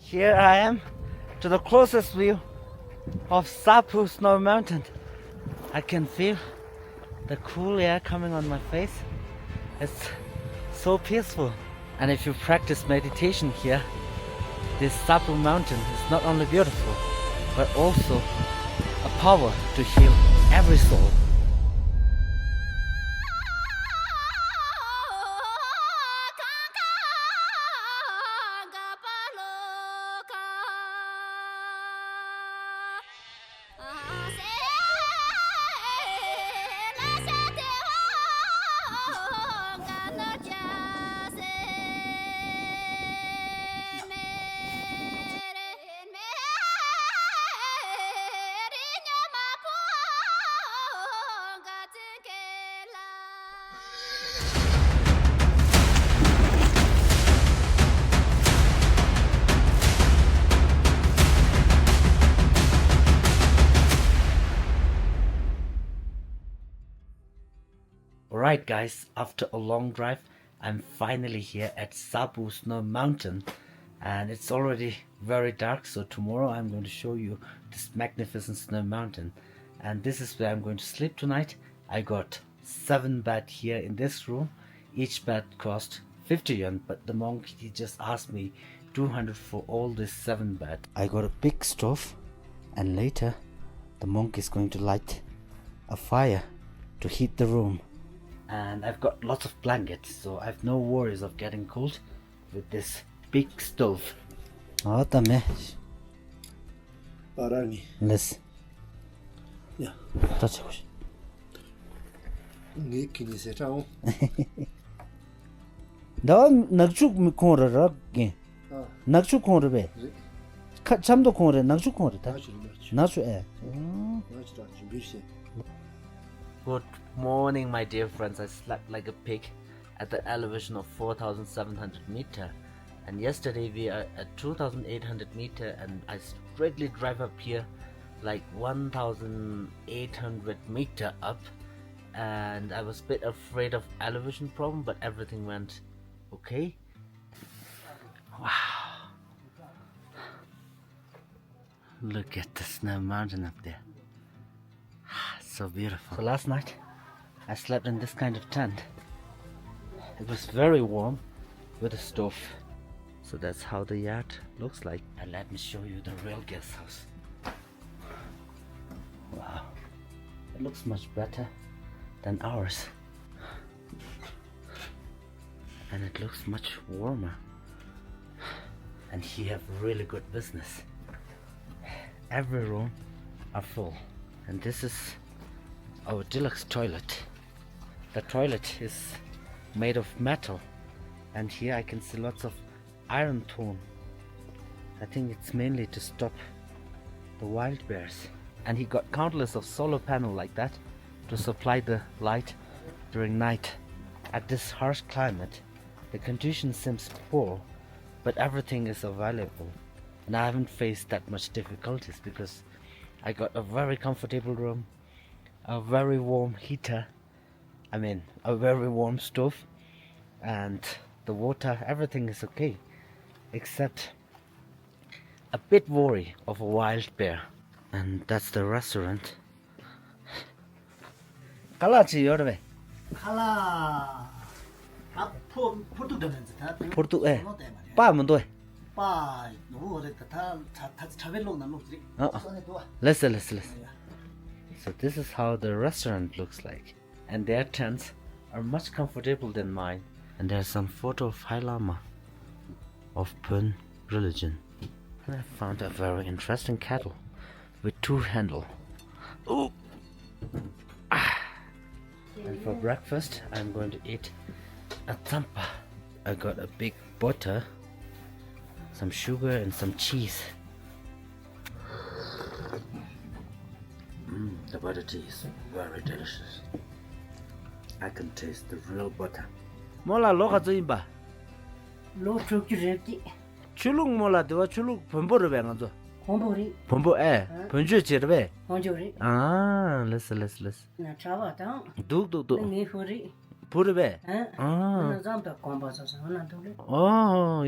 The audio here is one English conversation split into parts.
Here I am to the closest view of Sapu Snow Mountain. I can feel the cool air coming on my face. It's so peaceful. And if you practice meditation here, this Sapu mountain is not only beautiful, but also a power to heal every soul. Alright guys, after a long drive, I'm finally here at Sapu Snow Mountain, and it's already very dark, so tomorrow I'm going to show you this magnificent snow mountain, and this is where I'm going to sleep tonight. I got 7 beds here in this room. Each bed cost 50 yuan, but the monk, he just asked me 200 for all this 7 bed. I got a big stove, and later the monk is going to light a fire to heat the room. And I've got lots of blankets, so I've no worries of getting cold with this big stove. Oh, también. Parani. Let's. Yeah. Touch it. Ngi kini se chao. Da nakchuk mi khore ra ge. Nakchuk khore be. Chamdo khore nakchuk khore ta. Nachu e. Good morning, my dear friends. I slept like a pig at the elevation of 4,700 meter, and yesterday we are at 2,800 meter, and I straightly drive up here like 1,800 meter up, and I was a bit afraid of elevation problem, but everything went okay. Wow, look at the snow mountain up there. So beautiful. So last night I slept in this kind of tent. It was very warm with a stove. So that's how the yard looks like. And let me show you the real guest house. Wow, it looks much better than ours. And it looks much warmer. And he have really good business. Every room are full. And this is our deluxe toilet. The toilet is made of metal, and here I can see lots of iron tone. I think it's mainly to stop the wild bears. And he got countless of solar panel like that to supply the light during night. At this harsh climate, the condition seems poor, but everything is available, and I haven't faced that much difficulties because I got a very comfortable room, a very warm heater, a very warm stove, and the water, everything is okay, except a bit worry of a wild bear. And that's the restaurant. Kalachi yorbe. Kala. Portu demenzi ta. Portu Pa mundo. Pa no re ta travel long na no tri. Listen. So this is how the restaurant looks like, and their tents are much comfortable than mine. And there's some photo of High Lama of Pön religion. And I found a very interesting kettle with 2 handles. Oh! And for breakfast, I'm going to eat a tampa. I got a big butter, some sugar, and some cheese. The butter tea is very delicious. I can taste the real butter. Mola loka zoimba. Lo chukjureti. Chulung mola dewa chulung pombo rebe ngazo. Hombori. Pombo ponju chirbe. Honjori. Ah, listen. Na chawa ta. Duk. Ni hori. 부르베. 나 잠도 공부해서 나 돌래.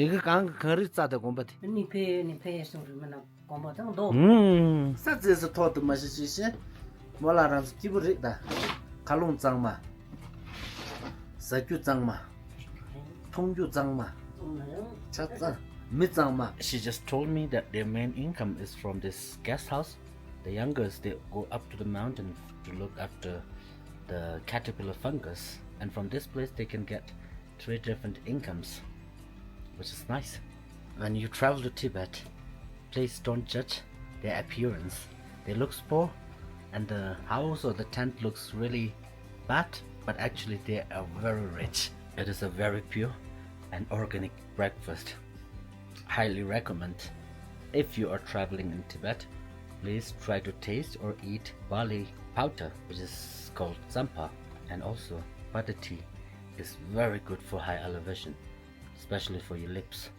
이거 강 거리 싸다 공부지. 니페 소리만 공부하던 도. 사지에서 토도 마시시. 몰라랑 기부리다. 갈롱 장마. 사규 장마. 통주 장마. 차자. 미장마. She just told me that their main income is from this guest house. The youngers, they go up to the mountain to look after the caterpillar fungus, and from this place they can get 3 different incomes, which is nice. When you travel to Tibet, please don't judge their appearance. They look poor and the house or the tent looks really bad, but actually they are very rich. It is a very pure and organic breakfast. Highly recommend. If you are traveling in Tibet, please try to taste or eat barley powder, which is called zampa, and also butter tea is very good for high elevation, especially for your lips.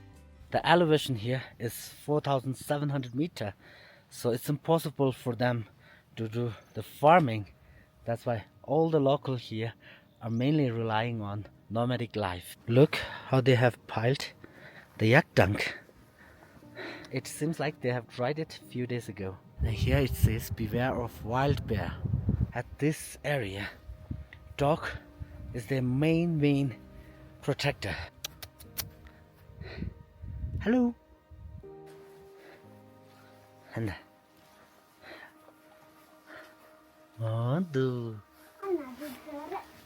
The elevation here is 4,700 meters, so it's impossible for them to do the farming. That's why all the locals here are mainly relying on nomadic life. Look how they have piled the yak dung. It seems like they have tried it a few days ago. And here it says beware of wild bear. At this area, dog is their main protector. Hello. And do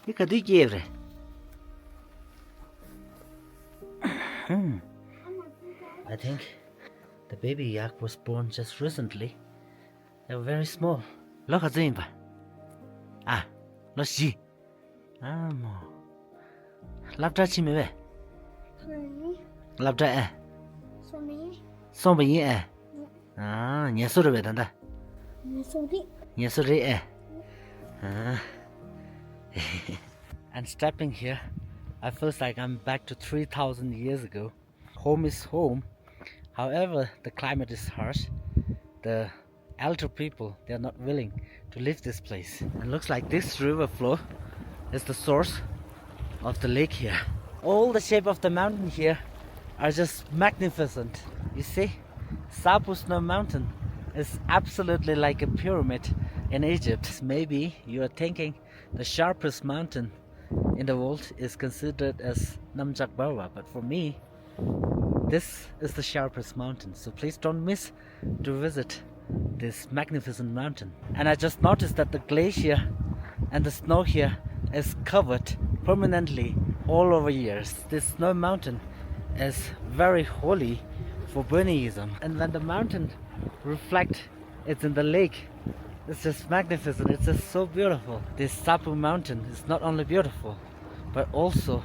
you can do it. I think the baby yak was born just recently. They were very small. Look at them. Let's see. Lapta chimiwe. Lapta Sombi Nyasuri Danda. Nyasuri And stepping here, I feel like I'm back to 3,000 years ago. Home is home. However, the climate is harsh. The elder people, they are not willing to leave this place. It looks like this river flow is the source of the lake here. All the shape of the mountain here are just magnificent. You see, Sapu Snow Mountain is absolutely like a pyramid in Egypt. Maybe you are thinking the sharpest mountain in the world is considered as Namjak Bawa, but for me, this is the sharpest mountain. So please don't miss to visit this magnificent mountain. And I just noticed that the glacier and the snow here is covered permanently all over years. This snow mountain is very holy for Buddhism, and when the mountain reflects it's in the lake, it's just magnificent. It's just so beautiful. This Sapu mountain is not only beautiful but also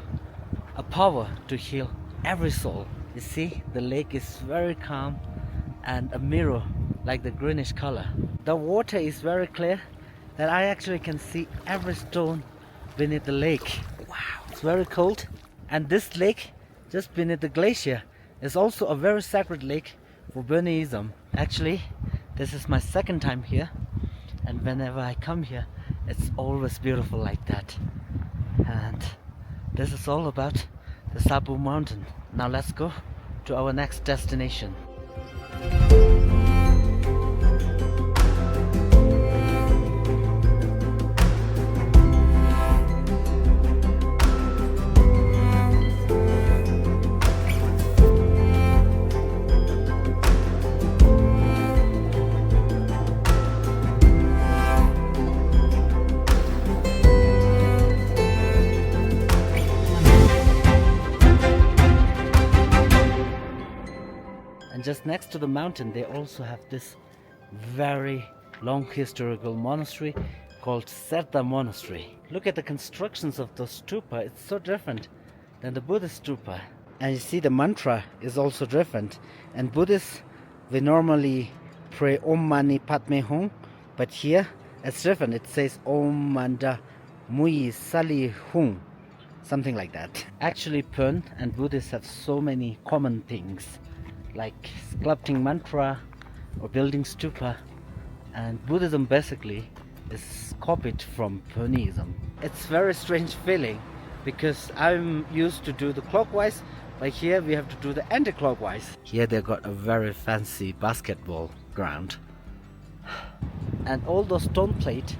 a power to heal every soul. You see, the lake is very calm and a mirror like the greenish color. The water is very clear that I actually can see every stone beneath the lake. Wow, it's very cold. And this lake just beneath the glacier is also a very sacred lake for Buddhism. Actually, this is my second time here, and whenever I come here, it's always beautiful like that. And this is all about the Sapu mountain. Now let's go to our next destination. And just next to the mountain, they also have this very long historical monastery called Sada Monastery. Look at the constructions of the stupa. It's so different than the Buddhist stupa. And you see the mantra is also different. And Buddhists, we normally pray Om Mani Padme Hum, but here it's different. It says Om Manda Mui Sali Hum, something like that. Actually, Pön and Buddhists have so many common things, like sculpting mantra or building stupa, and Buddhism basically is copied from Pönism. It's very strange feeling because I'm used to do the clockwise, but here we have to do the anti-clockwise. Here they got a very fancy basketball ground. And all those stone plates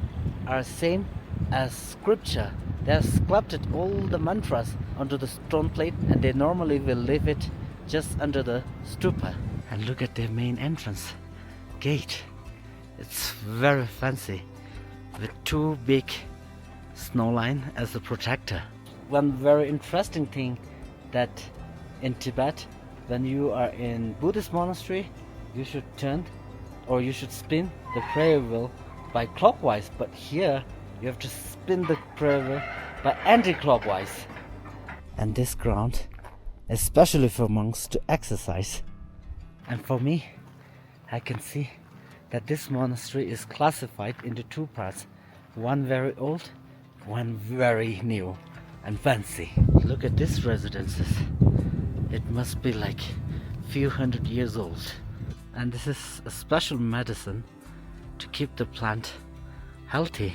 are same as scripture. They have sculpted all the mantras onto the stone plate, and they normally will leave it just under the stupa. And look at their main entrance gate. It's very fancy with two big snow line as a protector. One very interesting thing that in Tibet, when you are in Buddhist monastery, you should turn or you should spin the prayer wheel by clockwise, but here you have to spin the prayer wheel by anti-clockwise. And this ground, especially for monks to exercise. And for me, I can see that this monastery is classified into two parts. One very old, one very new and fancy. Look at these residences. It must be like few hundred years old. And this is a special medicine to keep the plant healthy.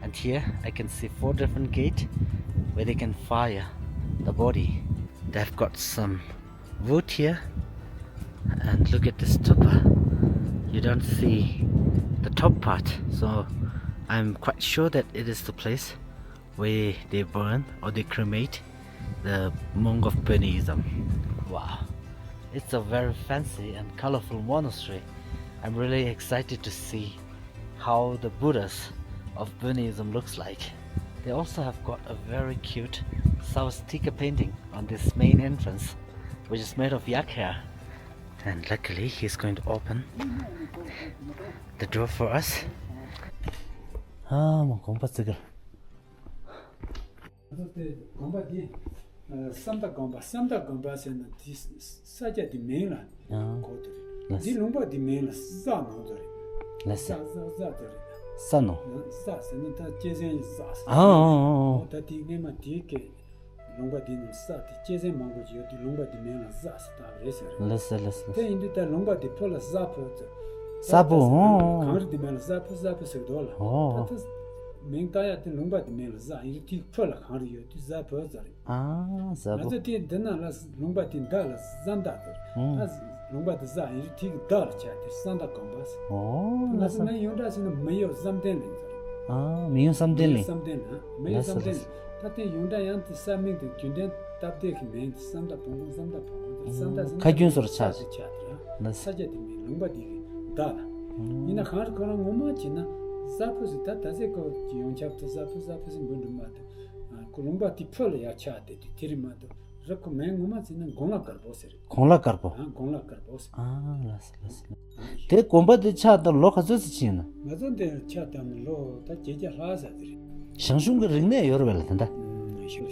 And here I can see 4 different gates where they can fire the body. They've got some wood here. And look at this stupa. You don't see the top part, so I'm quite sure that it is the place where they burn or they cremate the monk of Buddhism. Wow, it's a very fancy and colorful monastery. I'm really excited to see how the Buddhas of Buddhism looks like. They also have got a very cute swastika painting on this main entrance, which is made of yak hair. And luckily he's going to open the door for us. 뭐 공부 쓰글. 그때 공부기 삼다 공부에서는 사자 디메라 고들. 디 농바 디메라 사노들. 사자들. 사노. 사는 다 제zen 사스. 다 디네마 디게 농바 디는 사티 제zen 망고지요 디 농바 디메라 사스 다 레서. 레서. 때 인디다 농바 디 폴라 사포. 사부. 강르 디메라 사포 세도라. 맹타야 때 농바 디메라 사 이티 폴라 강르요 디 사포 자리. 사부. 맞아 디 데나라 농바 디 달라 잔다들. 농바 디 자 이티 달 차티 산다 컴바스. 나스나 용다스는 메요 잠데는. 메요 잠데는. 메요 잠데는. 타테 용다얀트 사밍데 균데 답데키 멘 산다 봉 산다 가균소로 차지. 사제디 농바 디 달라. 이나 카르 코랑 오마치나 사푸스 타타세코 용찹트 사푸스 문드마트. 콜롬바 티폴야 차데 티리마도. 저거 맹오마치는 공락가르보세. 공락가르보. 공락가르보세. 라스. 대 공바데 차다 로카즈스 치나. 맞은데 차다는 로다 제자 하사들이. 상승거 링네 여러 별 된다.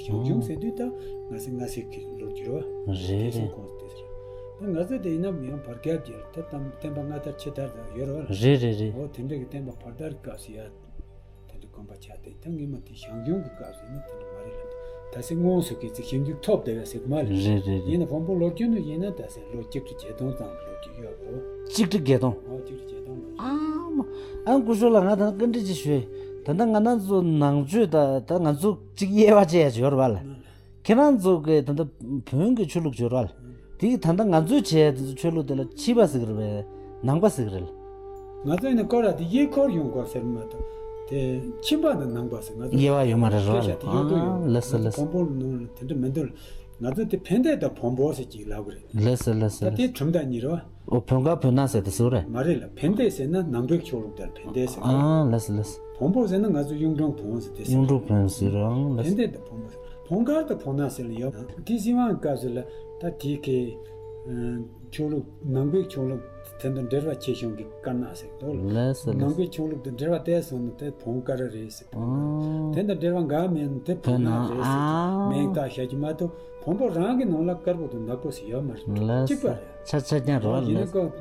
상승세도다 나생나세 로지로. 제제. 나자데 이나 미용 파르게디 타탐 템방나타 체다다 여러. 제제제. 오 텐데게 템바 파르다르카시야. 텐데 콤바차데 탕기마티 상용기까지는 텐데 말이라. 다시 모습이 힘juk top 되어서 말. 얘는 본부 로견도 얘는 다시 로직트 제동장 로지요. 직트 개동. 직트 제동. 안 구슬랑하다 근데지 쉐. 단단 안난조 낭주다 단간조 직예와 제야지 여러발. 계란조게 단단 병게 출룩 저랄. 디 단단 간조 제 출룩들 치바스 그러베. 낭바스 그럴. 나도는 거라디 예코 용거 설마도. 대 침바는 낭바스. 예와 요마르로. 레스. 본부는 텐데 맨들 나도 때 펜데다 본보서 지라고 그래. 레스. 때 좀다니로. 오 평가 변화세도 소래. 말이라 펜데에서는 낭백 초록들 펜데에서. 레스. 본보에서는 아주 용종 본스 됐어. 용종 본스랑 레스. 펜데다 본보스. 본가도 본나슬이요. 디시만 가슬 다 디케 초록 낭백 초록 텐데 데르와 체숑기 까나세. 레스. 낭백 초록도 데르와 대서는 때 본가르레스. 텐데 데르와 가면 때 본나레스. 맹다 해지마도 본보랑게 놀라까고도 나고시요 말. 찍바. 차차냐로. 이거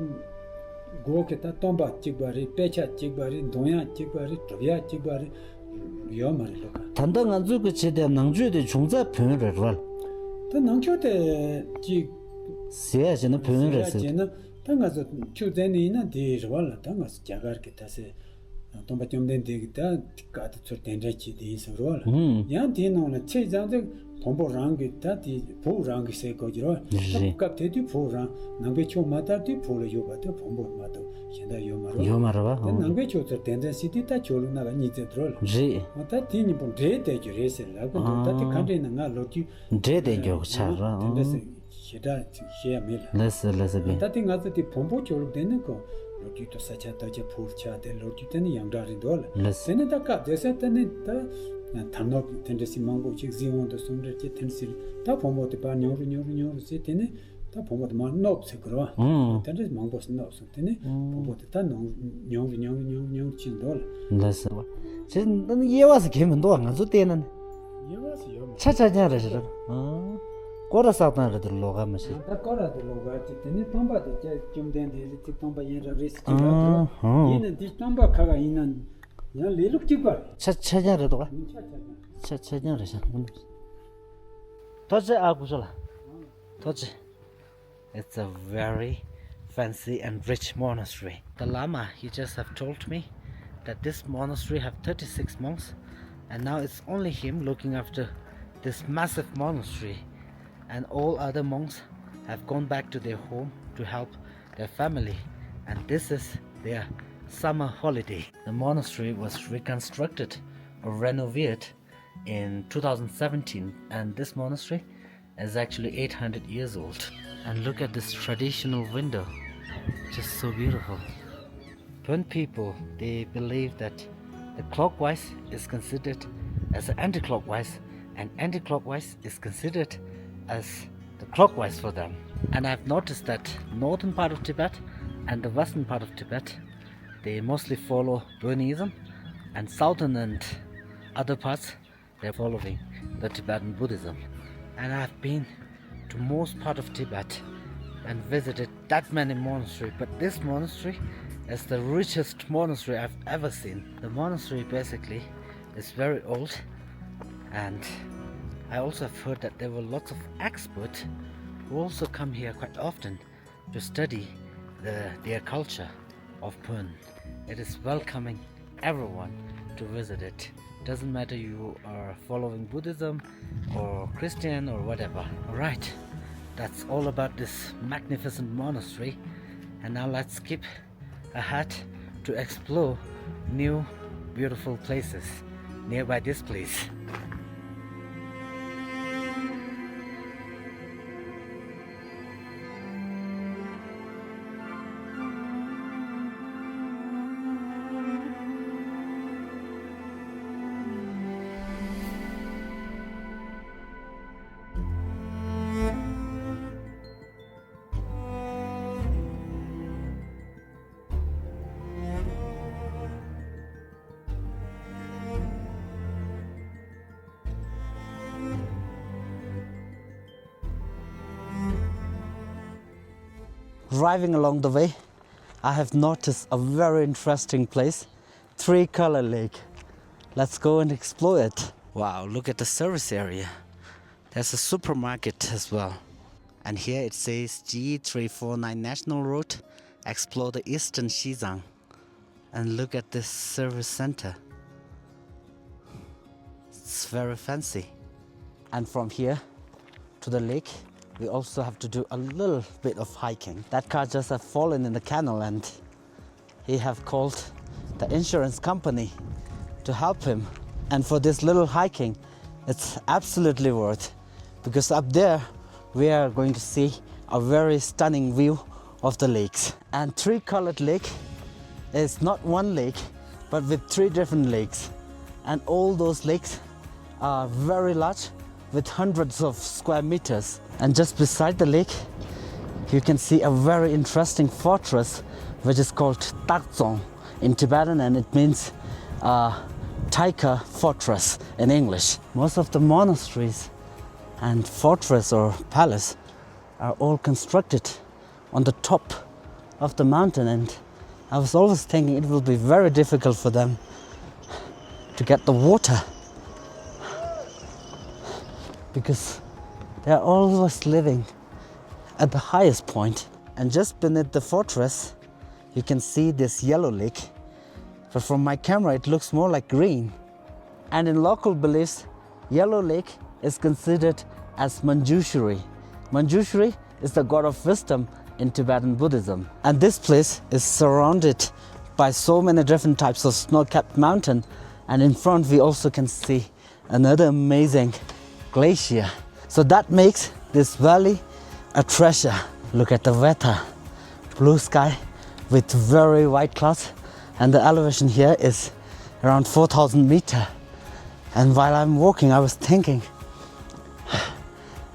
고케타 톰바 찍바리 페차 찍바리 동야 찍바리 도야 찍바리 요 말이로. 단단 안주고 제대 낭주의 종자 표현을 할. 또 낭초대 지 세야지는 표현을 했어. 당가서 추제니나 디르발 당가서 자가르게 다세 tomba chomden de ka tsur tenja chi de soro yan de no na che jang de tombo rang ge ta di bo rang se ko jiro ka te di bo rang nang be cho ma ta di bo le yo ba de bombo ma to yenda yo maro ba nang be cho tsur tenja city ta cho lu na ga ni je drol ji ma ta ti ni bon de de ju re se la ko ta ti kan de na nga lo ti de jo cha ra sheda she me les be ta ti nga ti bombo cho lu de ne ko Loti to sacha taja purcha de loti tani yangdari dol. Sene ta ka desa tani ta thamno tendesi mango chik zion to sumre che tensil ta pombo te pa nyoru se tene ta pombo de man nop se kro. Tendesi mango se nop se tene pombo te ta nyoru chin dol. Les wa. 진 너는 예와서 개면 너 안 가서 때는 예와서 요. 차차냐라 저러. 꼬라사다를 로가 마시. 다 꼬라도 로가 때네 tomba도 좀 된데 tomba 얘라 리스크. 얘는 디 tomba 카가 있는 야 레룩지 봐. 차차냐라도가. 차차냐라 저. 도저 아구절라. 도저. It's a very fancy and rich monastery. The Lama, he just have told me that this monastery have 36 monks, and now it's only him looking after this massive monastery, and all other monks have gone back to their home to help their family, and this is their summer holiday. The monastery was reconstructed or renovated in 2017, and this monastery is actually 800 years old. And look at this traditional window, just so beautiful. Pun people, they believe that the clockwise is considered as an anti-clockwise, and anti-clockwise is considered as the clockwise for them. And I've noticed that northern part of Tibet and the western part of Tibet, they mostly follow Buddhism, and southern and other parts, they're following the Tibetan Buddhism. And I've been to most part of Tibet and visited that many monasteries, but this monastery is the richest monastery I've ever seen. The monastery basically is very old, and I also have heard that there were lots of experts who also come here quite often to study their culture of Pun. It is welcoming everyone to visit it. Doesn't matter you are following Buddhism or Christian or whatever. Alright, that's all about this magnificent monastery, and now let's skip ahead to explore new beautiful places nearby this place. Driving along the way, I have noticed a very interesting place, Three-Color Lake. Let's go and explore it. Wow, look at the service area. There's a supermarket as well. And here it says G349 National Road, explore the eastern Xizang. And look at this service center. It's very fancy. And from here to the lake, we also have to do a little bit of hiking. That car just have fallen in the canal, and he have called the insurance company to help him. And for this little hiking, it's absolutely worth, because up there we are going to see a very stunning view of the lakes. And Three-Colored Lake is not one lake, but with 3 different lakes. And all those lakes are very large, with hundreds of square meters. And just beside the lake, you can see a very interesting fortress, which is called Takzong in Tibetan, and it means tiger fortress in English. Most of the monasteries and fortress or palace are all constructed on the top of the mountain, and I was always thinking it will be very difficult for them to get the water, because they are always living at the highest point. And just beneath the fortress, you can see this yellow lake, but from my camera it looks more like green. And in local beliefs, Yellow Lake is considered as Manjushri. Manjushri is the god of wisdom in Tibetan Buddhism. And this place is surrounded by so many different types of snow-capped mountain, and in front we also can see another amazing glacier. So that makes this valley a treasure. Look at the weather, blue sky with very white clouds, and the elevation here is around 4,000 meters. And while I'm walking, I was thinking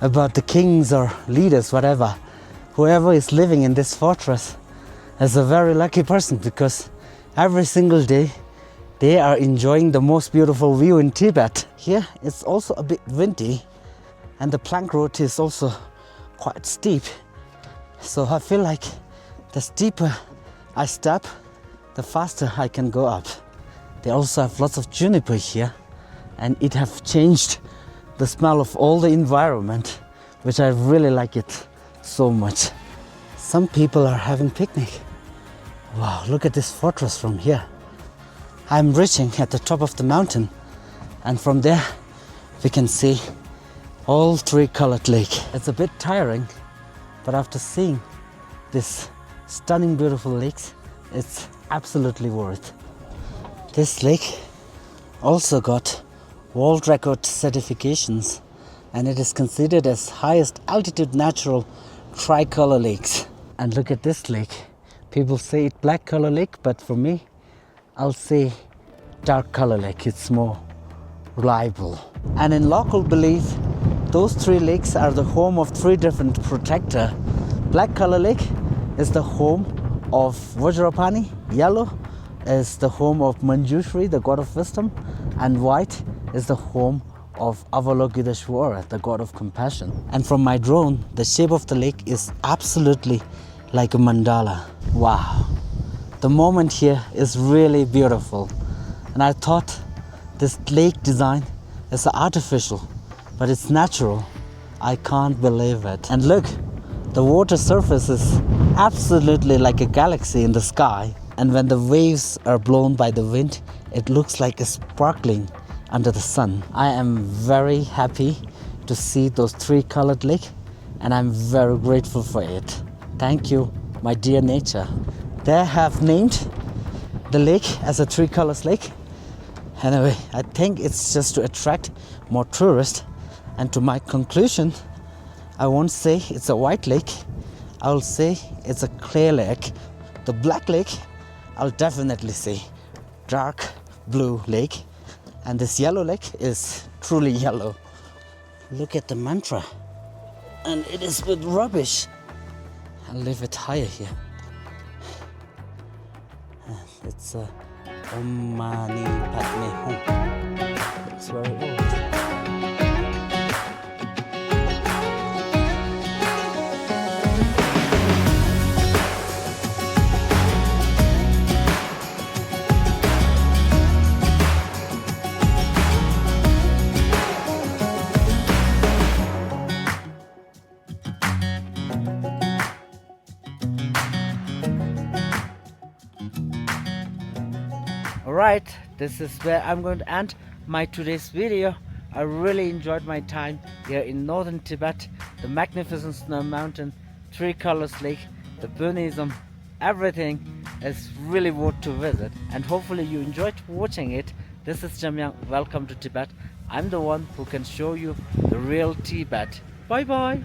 about the kings or leaders, whatever. Whoever is living in this fortress is a very lucky person, because every single day they are enjoying the most beautiful view in Tibet. Here it's also a bit windy, and the plank road is also quite steep. So I feel like the steeper I step, the faster I can go up. They also have lots of juniper here, and it have changed the smell of all the environment, which I really like it so much. Some people are having picnic. Wow, look at this fortress from here. I'm reaching at the top of the mountain, and from there we can see all three-colored lake. It's a bit tiring, but after seeing this stunning beautiful lakes, it's absolutely worth. This lake also got world record certifications, and it is considered as highest altitude natural tricolor lakes. And look at this lake. People say it's black color lake, but for me, I'll say dark color lake. It's more reliable. And in local belief, those three lakes are the home of three different protectors. Black color lake is the home of Vajrapani, yellow is the home of Manjushri, the god of wisdom, and white is the home of Avalokiteshvara, the god of compassion. And from my drone, the shape of the lake is absolutely like a mandala. Wow, the moment here is really beautiful. And I thought this lake design is artificial, but it's natural. I can't believe it. And look, the water surface is absolutely like a galaxy in the sky. And when the waves are blown by the wind, it looks like a sparkling under the sun. I am very happy to see those three-colored lakes, and I'm very grateful for it. Thank you, my dear nature. They have named the lake as a three-colors lake. Anyway, I think it's just to attract more tourists. And to my conclusion, I won't say it's a white lake. I will say it's a clear lake. The black lake, I'll definitely say dark blue lake. And this yellow lake is truly yellow. Look at the mantra. And it is with rubbish. I'll leave it higher here. It's Om Mani Padme Hum. It's very old. Alright, this is where I'm going to end my today's video. I really enjoyed my time here in northern Tibet, the magnificent snow mountain, three colors lake, the Buddhism, everything is really worth to visit, and hopefully you enjoyed watching it. This is Jamyang, welcome to Tibet. I'm the one who can show you the real Tibet. Bye bye.